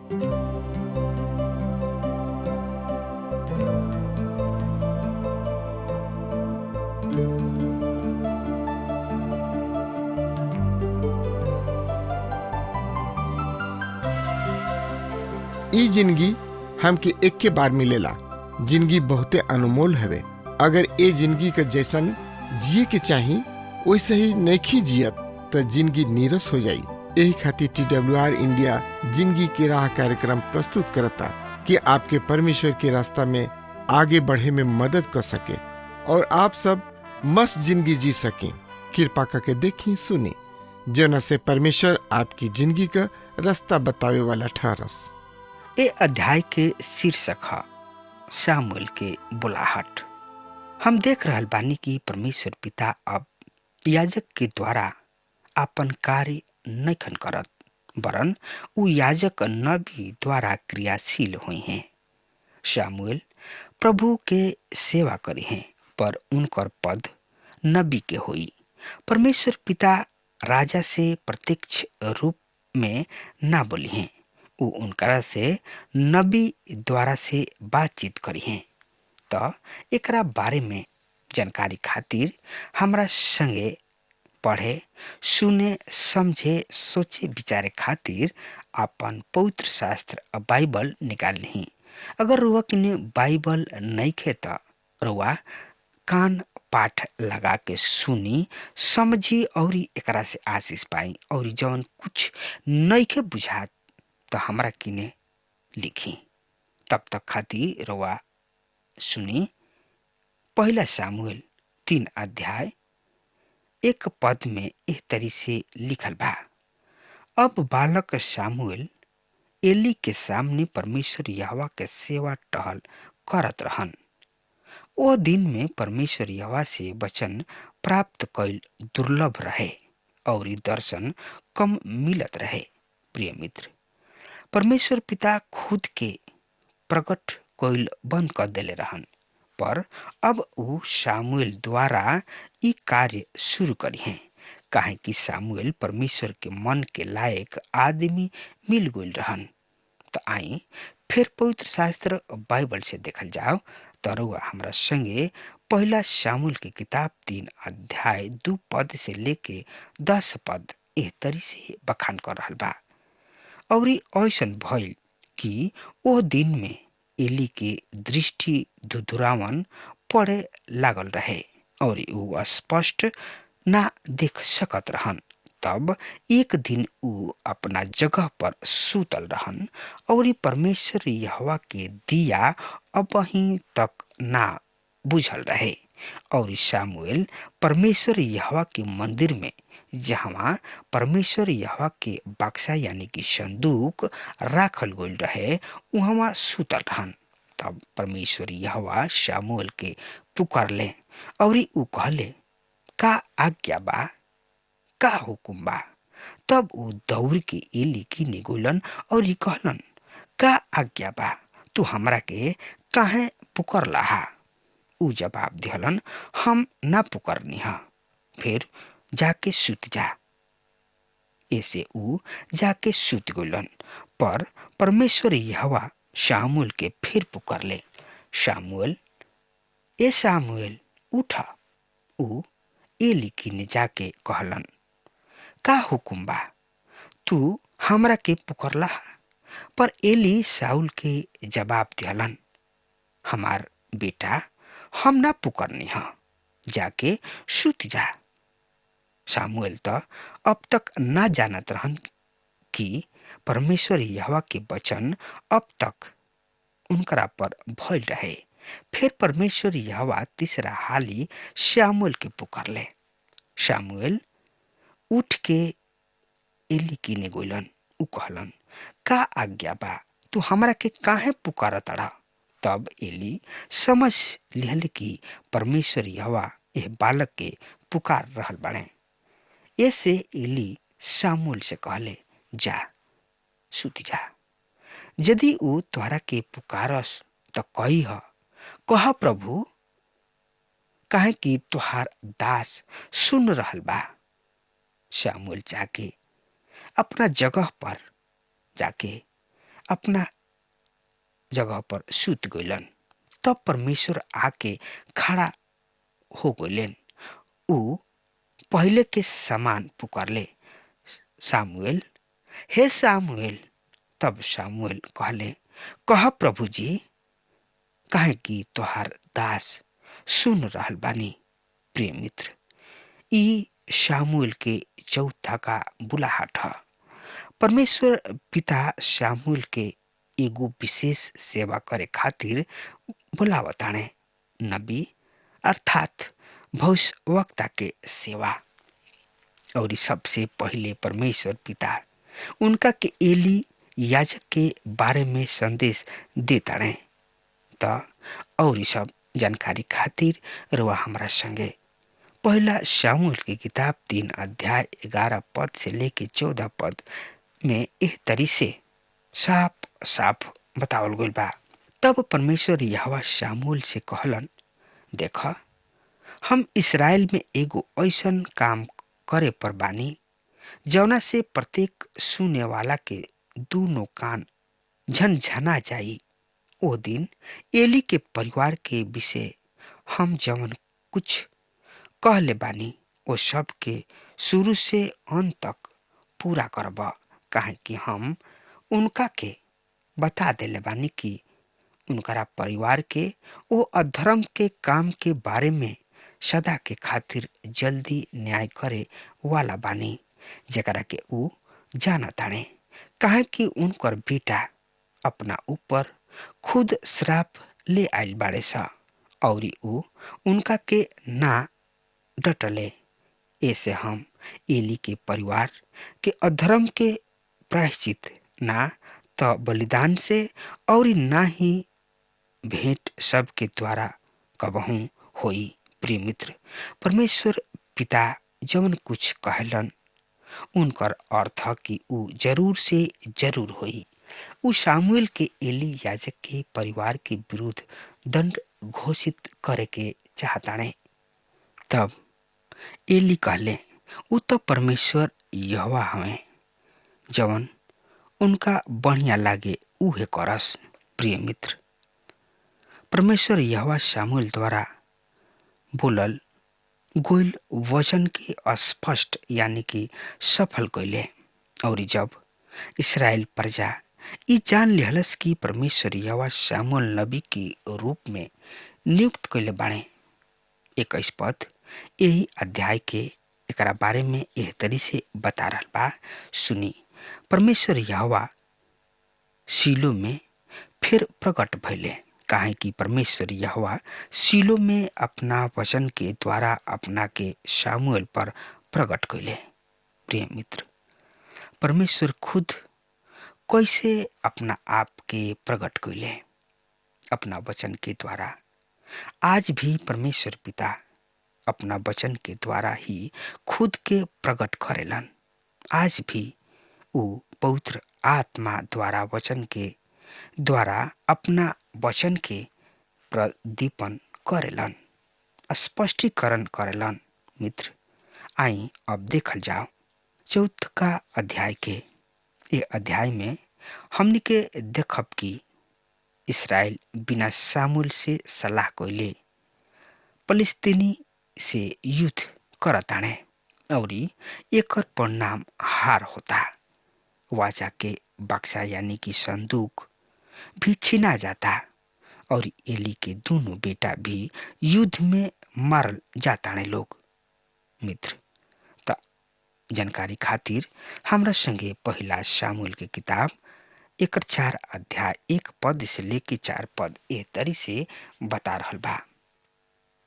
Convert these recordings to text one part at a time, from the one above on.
ई जिंदगी हमके एक के बार मिलेला। जिंदगी बहुते अनमोल हवे। अगर ए जिंदगी के जैसन जिए के चाही वैसे ही नहीं जियत तो जिंदगी नीरस हो जाई। यही खातिर TWR इंडिया जिंदगी के राह कार्यक्रम प्रस्तुत करता कि आपके परमेश्वर के रास्ता में आगे बढ़े में मदद कर सके और आप सब मस्त जिंदगी जी सकें। कृपा करके देखी सुनी जना से परमेश्वर आपकी जिंदगी का रास्ता बतावे वाला ठहरस। ए अध्याय के शीर्षक है शामुएल के बुलाहट। हम देख रहल बानी कि परमेश्वर पिता अब याजक के द्वारा अपन कार्य नैखन करत, वरन उ याजक नबी द्वारा क्रियाशील हुई हैं। शामुएल प्रभु के सेवा करी हैं, पर उनकर पद नबी के हुई। परमेश्वर पिता राजा से प्रत्यक्ष रूप में ना बोली हैं, उ उनकरा से नबी द्वारा से बातचीत करी हैं। तो एकरा बारे में जानकारी खातिर हमरा संगे पढ़े, सुने, समझे, सोचे, विचारे खातिर अपन पवित्र शास्त्र बाइबल निकाल ली। अगर रुआ किने बाइबल नहीं खे तो रुआ कान पाठ लगा के सुनी, समझी और एकरा से आशीष पाई। और जौन कुछ नहीं खे बुझात तो हमरा किने लिखी। तब तक खातिर रुआ सुनी पहला शामुएल 3 अध्याय 1 पद में इस तरी से लिखल बा। अब बालक शामुएल एली के सामने परमेश्वर यहोवा के सेवा टहल करत रहन। ओ दिन में परमेश्वर यहोवा से वचन प्राप्त कईल दुर्लभ रहे और दर्शन कम मिलत रहे। प्रिय मित्र, परमेश्वर पिता खुद के प्रकट कईल बंद कर देले रहन, पर अब उ शामुएल द्वारा ई कार्य शुरू करी हैं। काहे कि शामुएल परमेश्वर के मन के लायक आदमी मिल गईल रहन। तो आई फिर पवित्र शास्त्र बाइबल से देखल जाओ तो रुआ हमरा संगे पहला शामुएल की किताब 3 अध्याय 2 पद से लेके 10 पद एह तरी से बखान कर रहल बा। और ऐसन भइल कि ओ दिन में एली के दृष्टि धुधुरावन पड़े लागल रहे और उ स्पष्ट ना देख सकत रहन। तब एक दिन उ अपना जगह पर सूतल रहन और परमेश्वर यहोवा के दिया अबही तक ना बुझल रहे। और शामुएल परमेश्वर यहोवा के मंदिर में, जहाँ परमेश्वर यहोवा के बक्सा यानी कि संदूक राखल गईल रहे, वहाँ सूतल रहन। तब परमेश्वर यहोवा शामुएल के पुकारले और उ कहले, का आज्ञा बा, का हुकुम बा? तब उ दौड़ के एली की निगुलन और कहलन, का आज्ञा बा, तू हमरा के काहे पुकारला? उ जवाब दिहलन, हम ना पुकारनी हा, फिर जाके सुत जा। ऐसे उ जाके सुत गइलन। पर परमेश्वर यहोवा शामुएल के फिर पुकारले, शामुएल, ए शामुएल, उठा। उ एली किने जाके कहलन, का हुकुम बा, तू हमरा के पुकारला? पर एली शाऊल के जवाब दिहलन, हमार बेटा, हम ना पुकारनी हा, जाके सुत जा। शामुएल तो अब तक ना जानत रहन कि परमेश्वर यहोवा के वचन अब तक उनकरा पर भइल रहे। फिर परमेश्वर यहोवा तीसरा हाली शामुएल के पुकारले। शामुएल उठ के एली किने गइलन। उ कहलन, का आज्ञा बा, तू हमरा के काहे पुकारतड़ा? तब एली समझ लिहल कि परमेश्वर यहोवा एह बालक के पुकार रहल बाड़े। ऐसे एली शामुएल से कहले, जा सुत जा। यदि उ तोहरा के पुकारस तो कह प्रभु, काहे कि तुहार दास सुन रहल बा। शामुएल जाके अपना जगह पर जाके अपना जगह पर सूत गइलन। तब परमेश्वर आके खड़ा हो गइलन। ऊ पहले के समान पुकारले, सामुएल, हे सामुएल। तब सामुएल कहले, कह प्रभु जी, काहे कि तोहार दास सुन रहल बानी। प्रिय मित्र, ई सामुएल के चौथा का बुलाहट ह। परमेश्वर पिता सामुएल के एगो विशेष सेवा करे खातिर बुलावताणे। नबी अर्थात भविष्यवक्ता के सेवा। और सबसे पहले परमेश्वर पिता उनका के एली याजक के बारे में संदेश देताणे। त और सब जानकारी खातिर रवा हमरा संगे पहला शामुएल की किताब 3 अध्याय 11 पद से लेके 14 पद में एह तरी से साफ साफ बतावल गइल बा। तब परमेश्वर यहोवा शामुएल से कहलन, देख, हम इस्राएल में एगो ऐसन काम करे पर बानी जौना से प्रत्येक सुने वाला के दोनों कान झनझना जाई। ओ दिन एली के परिवार के विषय हम जवन कुछ कहले बानी ओ सब के शुरू से अंत तक पूरा करब, काहे कि हम उनका के बता देले बानी कि उनकरा परिवार के ओ अधर्म के काम के बारे में सदा के खातिर जल्दी न्याय करे वाला बानी, जेकरा के ऊ जानताणे। काहे कि उनकर बेटा अपना ऊपर खुद श्राप ले आइल बाड़े सा और ऊ उनका के ना डटले। ऐसे हम एली के परिवार के अधर्म के प्रायश्चित ना तो बलिदान से और ना ही भेंट सब के द्वारा कबहू होई। प्रिय मित्र, परमेश्वर पिता जवन कुछ कहलन उनकर अर्थ कि ऊ जरूर से जरूर होई। ऊ सामुएल के एली याजक के परिवार के विरुद्ध दंड घोषित करे के चाहताणे। तब एली कहले, ऊ तो परमेश्वर यहोवा हवे, जवन उनका बढ़िया लागे उहे करस। प्रिय मित्र, परमेश्वर यहोवा सामुएल द्वारा बोलल गोइल वचन के स्पष्ट यानी कि सफल कइले। और जब इस्राएल प्रजा ई जान लिहलस कि परमेश्वर यहोवा सामुएल नबी के रूप में नियुक्त कइले बाणे। 21 पद यही अध्याय के एकरा बारे में एह तरी से बता रहल बा, सुनी। परमेश्वर यहोवा शीलो में फिर प्रकट भइले, काहे कि परमेश्वर यहोवा शीलो में अपना वचन के द्वारा अपना के सामुएल पर प्रकट कइले। प्रिय मित्र, परमेश्वर खुद कैसे अपना आप के प्रकट कइले? अपना वचन के द्वारा। आज भी परमेश्वर पिता अपना वचन के द्वारा ही खुद के प्रकट करेलन। आज भी ऊ पवित्र आत्मा द्वारा वचन के द्वारा अपना वचन के प्रदीपन करेलन, स्पष्टीकरण करेलन। मित्र, आई अब देखल जाओ 4 अध्याय के। ये अध्याय में हमनी के देखब कि इस्राएल बिना सामुएल से सलाह कइले फलिस्तीनी से युद्ध करताणे और एकर परिणाम हार होता। वाचा के बक्सा यानी कि संदूक भी छीना जाता और एली के दोनों बेटा भी युद्ध में मारल जाताणे लोग। मित्र, त जानकारी खातिर हमरा संगे पहला सामुएल के किताब एकर 4 अध्याय 1 पद से लेके 4 पद एह तरी से बता रहल बा।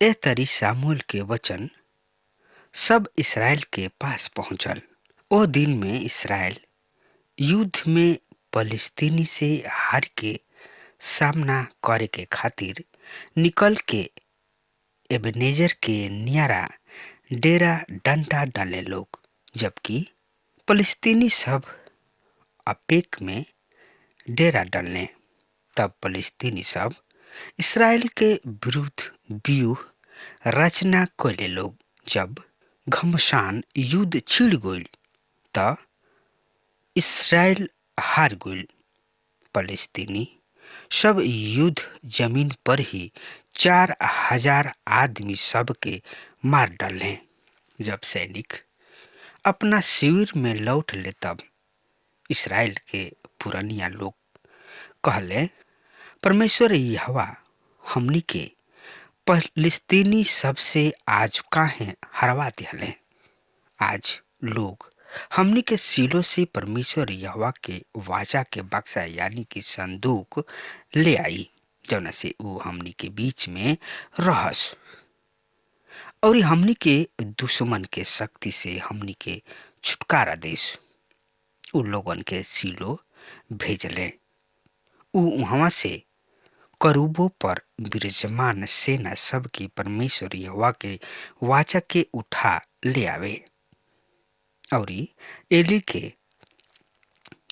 एह तरी सामुएल के वचन सब इस्राएल के पास पहुंचल। ओ दिन में इस्राएल युद्ध में फलिस्तीनी से हार के सामना करे के खातिर निकल के एबेनेजर के नियारा डेरा डंटा डाले लोग, जबकि फलिस्तीनी सब अपेक में डेरा डालने। तब फलिस्तीनी सब इस्राएल के विरुद्ध व्यूह रचना कइले लोग। जब घमसान युद्ध छिड़ गइल त इस्राएल हार गइल। फलस्तीनी सब युद्ध जमीन पर ही 4,000 आदमी सब के मार डाले। जब सैनिक अपना शिविर में लौट ले तब इसराइल के पुरनिया लोग कहले, परमेश्वर यहोवा हमनी के फलस्तीनी सबसे आज काहे हरवा दिहले। आज लोग हमनी के सीलो से परमेश्वर यहोवा के वाचा के बक्सा यानी कि संदूक ले आई, जौना से वो हमनी के बीच में रहस और हमनी के दुश्मन के शक्ति से हमनी के छुटकारा देस। उ लोगन के सीलो भेजले। उ वहां से करूबों पर विराजमान सेना सब की परमेश्वर यहोवा के वाचा के उठा ले आवे और एली के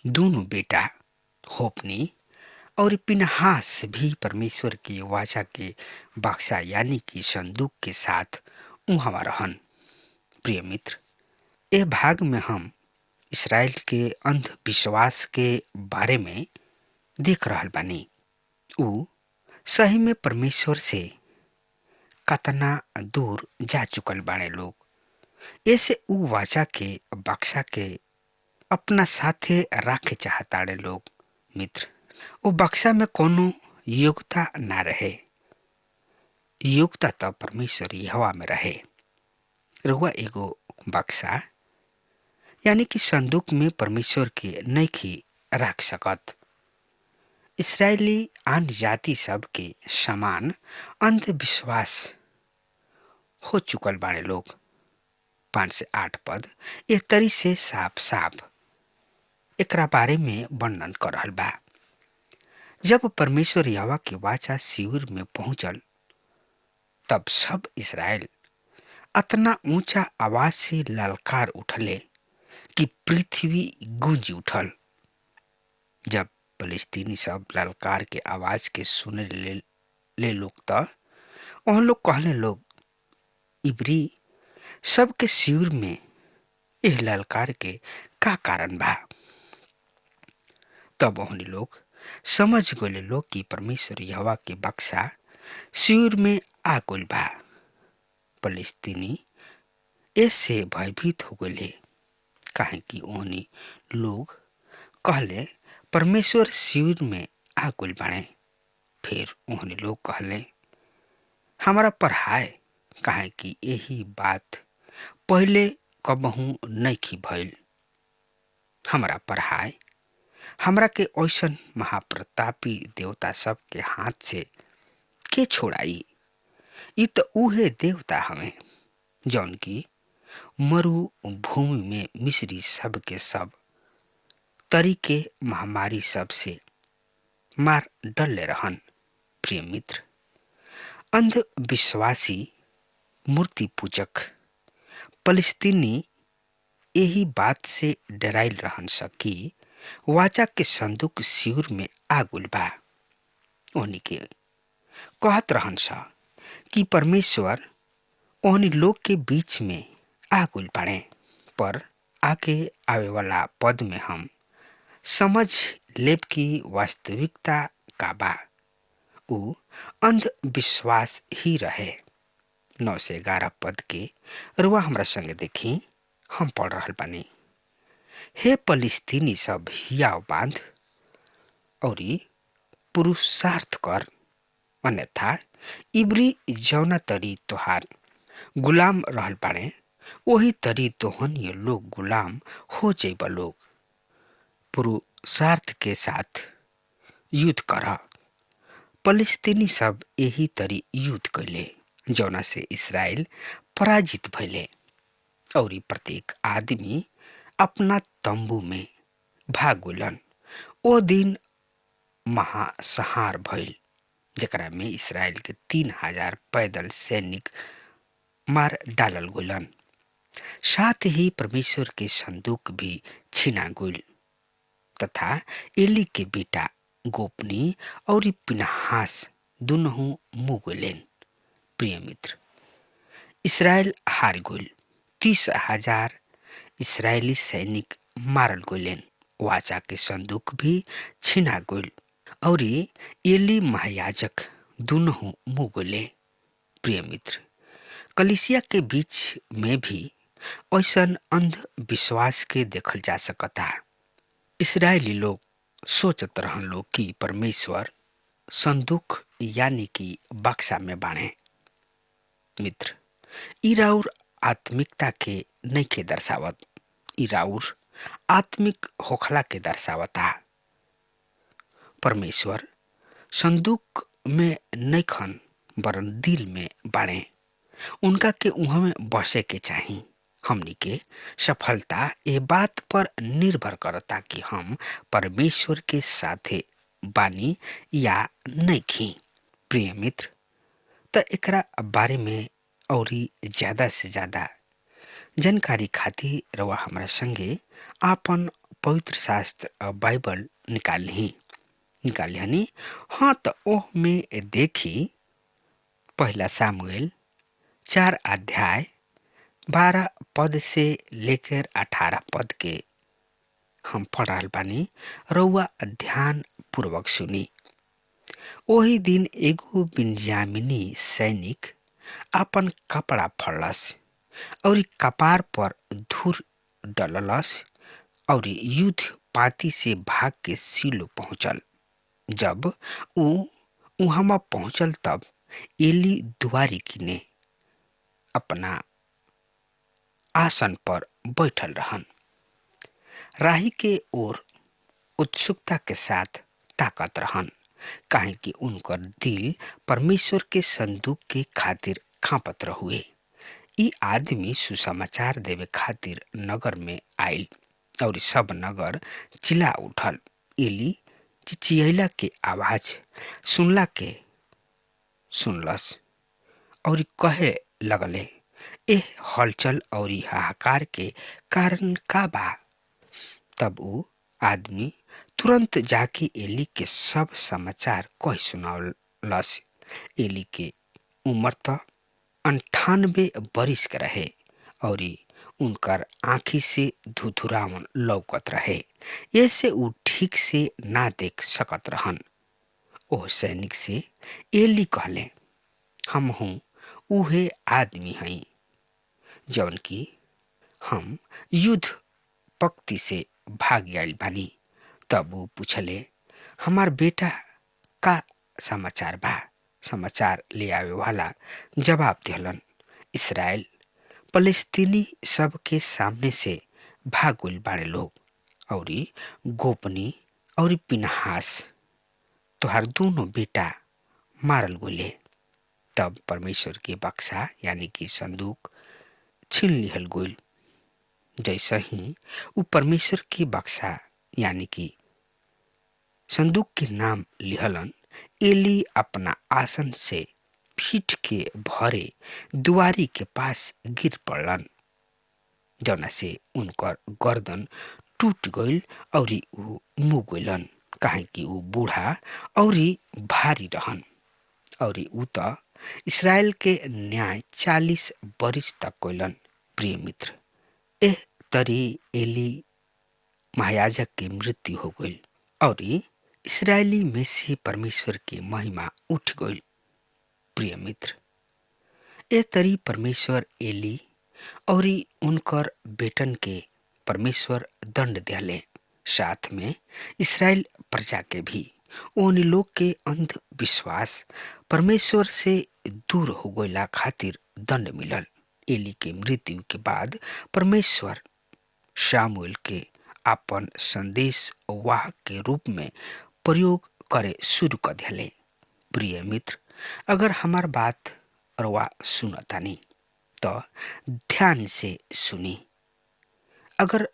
दोनों बेटा होपनी और पिनहास भी परमेश्वर की वाचा के बक्सा यानी कि संदूक के साथ उहाँ रहन। प्रिय मित्र, ए भाग में हम इसराइल के अंधविश्वास के बारे में देख रहल बानी। उ सही में परमेश्वर से कतना दूर जा चुकल बाणे लोग। ऐसे उ वाचा के बक्सा के अपना साथे राखे चाहताड़े लोग। मित्र, वो बक्सा में कोनो योग्यता ना रहे। योग्यता तो परमेश्वर यहोवा में रहे। रुआ एगो बक्सा यानी कि संदूक में परमेश्वर के नइखी रख सकत। इसराइली अन्य जाति सब के समान अंधविश्वास हो चुकल बाड़े लोग। 5 से 8 पद ये तरी से साफ साफ एकरा बारे में वर्णन कर रहल बा। जब परमेश्वर यहोवा के वाचा शिविर में पहुंचल तब सब इसराइल अतना ऊंचा आवाज से ललकार उठले कि पृथ्वी गूंज उठल। जब फलस्तीनी सब ललकार के आवाज के सुने ले लोग तो वह लोग कहले लोग, इब्री सबके शिविर में यह ललकार के का कारण बा। तब उन्हें लोग समझ गए लोग कि परमेश्वर यहोवा के बक्सा शिविर में आ गइल बा। फलस्तीनी ऐसे भयभीत हो गए काहे कि उन्हें लोग कहले परमेश्वर शिविर में आ गइल बाणे। फिर उन्हें लोग कहले हमारा पढ़ाए काहे कि यही बात पहले कबहू नइखी भइल। हमारा पढ़ाए हमरा के ऐसन महाप्रतापी देवता सब के हाथ से के छोड़ाई। इ तो उहे देवता हमें जौन की मरु भूमि में मिस्री सब के सब तरीके महामारी सब से मार डले रहन। प्रिय मित्र, अंधविश्वासी मूर्ति पूजक फलस्तीनी यही बात से डराइल रहन सकी वाचा के संदूक शिविर में आगुल बा। ओहनी के कहत रहन सा कि परमेश्वर ओहनी लोग के बीच में आगुल बाड़े। पर आगे आवे वाला पद में हम समझ लेब की वास्तविकता का बा। उ अंधविश्वास ही रहे। 9 से 11 पद के रुआ हमरा संगे देखी। हम पढ़ रहल बानी। हे फलस्तीनी सब हियाव बांध औरी पुरुषार्थ कर, अन्यथा इब्री जौना तरी तोहार गुलाम रहल बाड़े वही तरी तोहन ये लोग गुलाम हो जइबा लोग। पुरुषार्थ के साथ युद्ध कर। फलस्तीनी सब यही तरी युद्ध कैले जौना से इसराइल पराजित भइले और प्रत्येक आदमी अपना तंबू में भाग गइलन। ओ दिन महासंहार भइल जेकरा में इसराइल के 3,000 पैदल सैनिक मार डालल गइलन। साथ ही परमेश्वर के संदूक भी छीना गइल तथा एली के बेटा गोपनी और पिनहास दोनों मुँह गइलेन। प्रिय मित्र, इसराइल हार गइल। 30,000 इसराइली सैनिक मारल गइलेन। वाचा के संदूक भी छिना गइल और एली महायाजक दोनों मुँह गइले। प्रिय मित्र, कलिसिया के बीच में भी ऐसन अंधविश्वास के देखल जा सकता। इस्राएली लोग सोचत रहन लोग कि परमेश्वर संदूक यानी कि बक्सा में बाणे। मित्र, ई राउर आत्मिकता के नहीं के दर्शावत, ई राउर आत्मिक होखला के दर्शावता। परमेश्वर संदूक में नहीं खन वरन दिल में बाणे। उनका के उहाँ में बसे के चाही। हमनी के सफलता ए बात पर निर्भर करता कि हम परमेश्वर के साथे बानी या नहीं खी। प्रिय मित्र, त एकरा बारे में औरी ज्यादा से ज्यादा जानकारी खातिर रवा हमरा संगे आपन पवित्र शास्त्र बाइबल निकाल हनी। हाँ, तो ओह में देखी पहला सामुएल 4 अध्याय 12 पद से लेकर 18 पद के हम पढ़ रहल बानी। रउआ ध्यान पूर्वक सुनी। ओही दिन एगो बिन्यामीनी सैनिक अपन कपड़ा फड़लस और कपार पर धूर डललस और युद्ध पाती से भाग के सीलो पहुंचल। जब उहमा पहुंचल तब एली दुआरी किने अपना आसन पर बैठल रहन। राही के ओर उत्सुकता के साथ ताकत रहन, काहे कि उनकर दिल परमेश्वर के संदूक के खातिर खापत रहुए। ई आदमी सुसमाचार देवे खातिर नगर में आइल और सब नगर चिल्ला उठल। एली चिचियला के आवाज सुनलस और कहे लगले, एह हलचल और हाहाकार के कारण का बा? तब वो आदमी तुरंत जाके एली के सब समाचार कह सुनावलस। एली के उम्र तो 98 बरिस के रहे और उनकर आँखी से धुधुरावन लौकत रहे, ऐसे उ ठीक से ना देख सकत रहन। ओह सैनिक से एली कहले, हम हूँ उहे आदमी हई जवन की हम युद्ध पक्ति से भाग आइल बानी। तब वो पूछले, हमार बेटा का समाचार बा? समाचार ले आवे वाला जवाब दिहलन, इस्राएल फलस्तीनी सब के सामने से भाग गइल बाड़े लोग और गोपनी और पिनहास तोहार दोनों बेटा मारल गइले। तब परमेश्वर के बक्सा यानी कि संदूक छीन लिहल गइल। जैसे ही वो परमेश्वर की बक्सा यानी कि संदूक के नाम लिहलन, एली अपना आसन से पीठ के भरे दुआरी के पास गिर पड़लन, जौना से उनकर गर्दन टूट गइल और ऊ मुँह गइलन, काहे कि ऊ बूढ़ा और भारी रहन और ऊ तो इस्राएल के न्याय 40 बरिस तक कइलन। प्रिय मित्र, एह तरी एली महायाजक की मृत्यु हो गई और इस्राएली में से परमेश्वर की महिमा उठ गई। प्रिय मित्र, ए तरी परमेश्वर एली और उनकर बेटन के परमेश्वर दंड दियाले, साथ में इस्राएल प्रजा के भी। उन लोग के अंधविश्वास परमेश्वर से दूर हो गइला खातिर दंड मिलल। एली के मृत्यु के बाद परमेश्वर शामुएल के अपन संदेश वाहक के रूप में प्रयोग करे शुरू कर दिले। प्रिय मित्र, अगर हमार बात रवा सुनतानी तो ध्यान से सुनी। अगर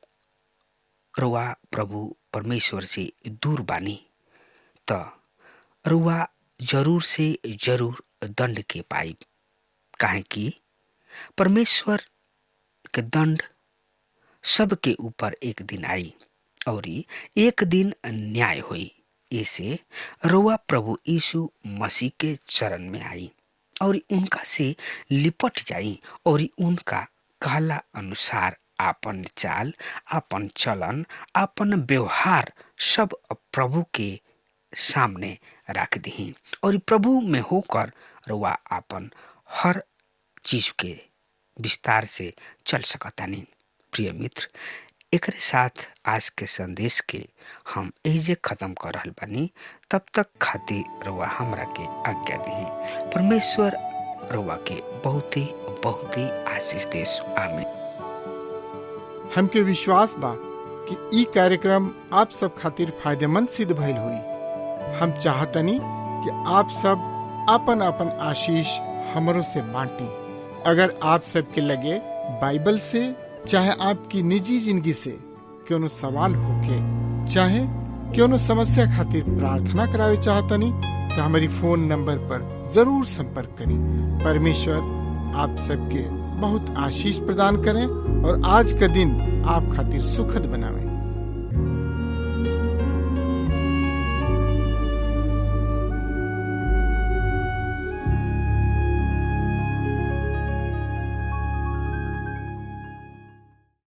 रवा प्रभु परमेश्वर से दूर बानी तो रवा जरूर से जरूर दंड के पाई, काहे कि परमेश्वर के दंड सबके ऊपर एक दिन आई और एक दिन न्याय हुई। इसे रवा प्रभु यीशु मसीह के चरण में आई और उनका से लिपट जाई और उनका कहला अनुसार आपन चाल, आपन चलन, आपन व्यवहार सब प्रभु के सामने रख दही और प्रभु में होकर रुआ आपन हर चीज के विस्तार से चल सकतानी। प्रिय मित्र, एकरे साथ आज के संदेश के हम एजे खत्म कर रहल बानी। तब तक खातिर रुआ हमरा के आज्ञा दी। परमेश्वर रुआ के बहुत ही आशीष देश। आमीन। हमके विश्वास बा कि ई कार्यक्रम आप सब खातिर फायदेमंद सिद्ध भइल हुई। हम चाहतनी कि आप सब आपन आपन आशीष हमरो से बांटी। अगर आप सबके लगे बाइबल से चाहे आपकी निजी जिंदगी से कोनो सवाल होके चाहे कोनो समस्या खातिर प्रार्थना करावे चाहतनी तो हमारी फोन नंबर पर जरूर संपर्क करें। परमेश्वर आप सबके बहुत आशीष प्रदान करें और आज का दिन आप खातिर सुखद बनावे।